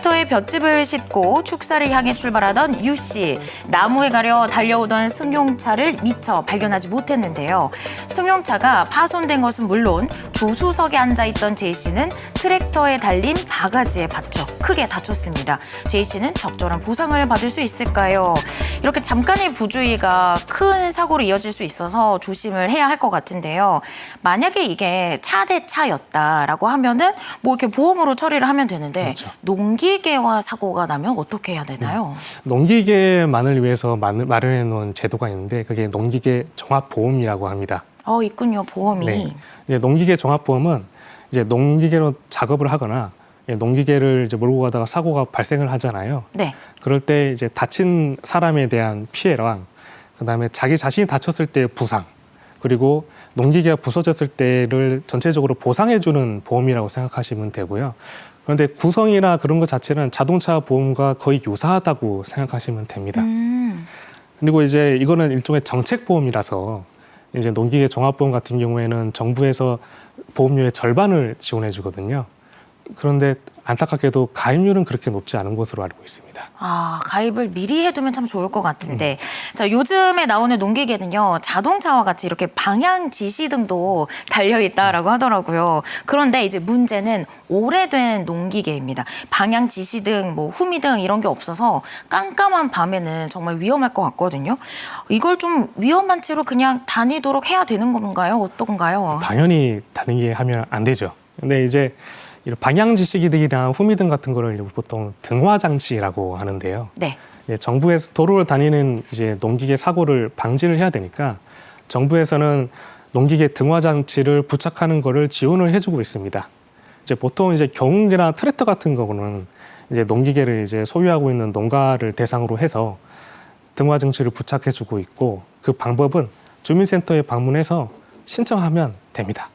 트랙터에 볏짚을 싣고 축사를 향해 출발하던 유 씨. 나무에 가려 달려오던 승용차를 미처 발견하지 못했는데요. 승용차가 파손된 것은 물론 조수석에 앉아있던 제이 씨는 트랙터에 달린 바가지에 받쳐 크게 다쳤습니다. 제이 씨는 적절한 보상을 받을 수 있을까요? 이렇게 잠깐의 부주의가 큰 사고로 이어질 수 있어서 조심을 해야 할 것 같은데요. 만약에 이게 차 대 차였다라고 하면은 뭐 이렇게 보험으로 처리를 하면 되는데 그렇죠. 농기계와 사고가 나면 어떻게 해야 되나요? 농기계만을 위해서 마련해 놓은 제도가 있는데 그게 농기계 종합보험이라고 합니다. 있군요. 보험이. 네. 이제 농기계 종합보험은 이제 농기계로 작업을 하거나 농기계를 이제 몰고 가다가 사고가 발생을 하잖아요. 네. 그럴 때 이제 다친 사람에 대한 피해랑 그다음에 자기 자신이 다쳤을 때의 부상 그리고 농기계가 부서졌을 때를 전체적으로 보상해주는 보험이라고 생각하시면 되고요. 그런데 구성이나 그런 것 자체는 자동차 보험과 거의 유사하다고 생각하시면 됩니다. 그리고 이제 이거는 일종의 정책 보험이라서 이제 농기계 종합보험 같은 경우에는 정부에서 보험료의 절반을 지원해 주거든요. 그런데 안타깝게도 가입률은 그렇게 높지 않은 것으로 알고 있습니다. 가입을 미리 해두면 참 좋을 것 같은데. 자, 요즘에 나오는 농기계는요, 자동차와 같이 이렇게 방향 지시등도 달려있다라고 하더라고요. 그런데 이제 문제는 오래된 농기계입니다. 방향 지시등, 뭐 후미등 이런 게 없어서 깜깜한 밤에는 정말 위험할 것 같거든요. 이걸 좀 위험한 채로 그냥 다니도록 해야 되는 건가요? 어떤가요? 당연히 다니게 하면 안 되죠. 근데 이제 이런 방향 지시기등이나 후미등 같은 거를 보통 등화 장치라고 하는데요. 네. 정부에서 도로를 다니는 이제 농기계 사고를 방지를 해야 되니까 정부에서는 농기계 등화 장치를 부착하는 거를 지원을 해주고 있습니다. 이제 보통 이제 경운기나 트랙터 같은 경우는 이제 농기계를 이제 소유하고 있는 농가를 대상으로 해서 등화 장치를 부착해주고 있고 그 방법은 주민센터에 방문해서 신청하면 됩니다.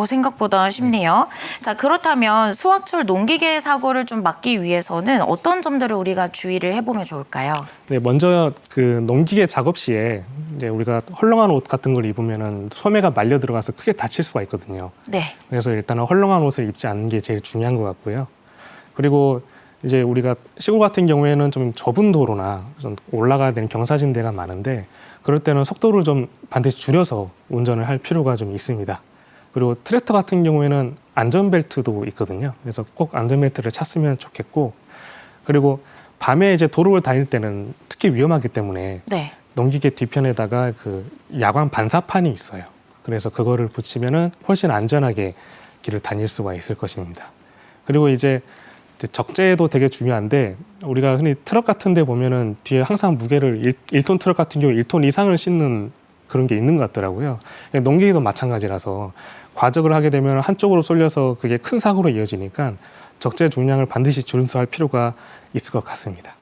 생각보다 쉽네요. 자, 그렇다면 수확철 농기계 사고를 좀 막기 위해서는 어떤 점들을 우리가 주의를 해보면 좋을까요? 네, 먼저 그 농기계 작업 시에 이제 우리가 헐렁한 옷 같은 걸 입으면은 소매가 말려 들어가서 크게 다칠 수가 있거든요. 네. 그래서 일단은 헐렁한 옷을 입지 않는 게 제일 중요한 것 같고요. 그리고 이제 우리가 시골 같은 경우에는 좀 좁은 도로나 좀 올라가야 되는 경사진대가 많은데 그럴 때는 속도를 좀 반드시 줄여서 운전을 할 필요가 좀 있습니다. 그리고 트랙터 같은 경우에는 안전벨트도 있거든요. 그래서 꼭 안전벨트를 찼으면 좋겠고, 그리고 밤에 이제 도로를 다닐 때는 특히 위험하기 때문에 네. 농기계 뒤편에다가 그 야광 반사판이 있어요. 그래서 그거를 붙이면은 훨씬 안전하게 길을 다닐 수가 있을 것입니다. 그리고 이제 적재도 되게 중요한데 우리가 흔히 트럭 같은 데 보면은 뒤에 항상 무게를 1톤 트럭 같은 경우 1톤 이상을 싣는 그런 게 있는 것 같더라고요. 농기계도 마찬가지라서 과적을 하게 되면 한쪽으로 쏠려서 그게 큰 사고로 이어지니까 적재 중량을 반드시 준수할 필요가 있을 것 같습니다.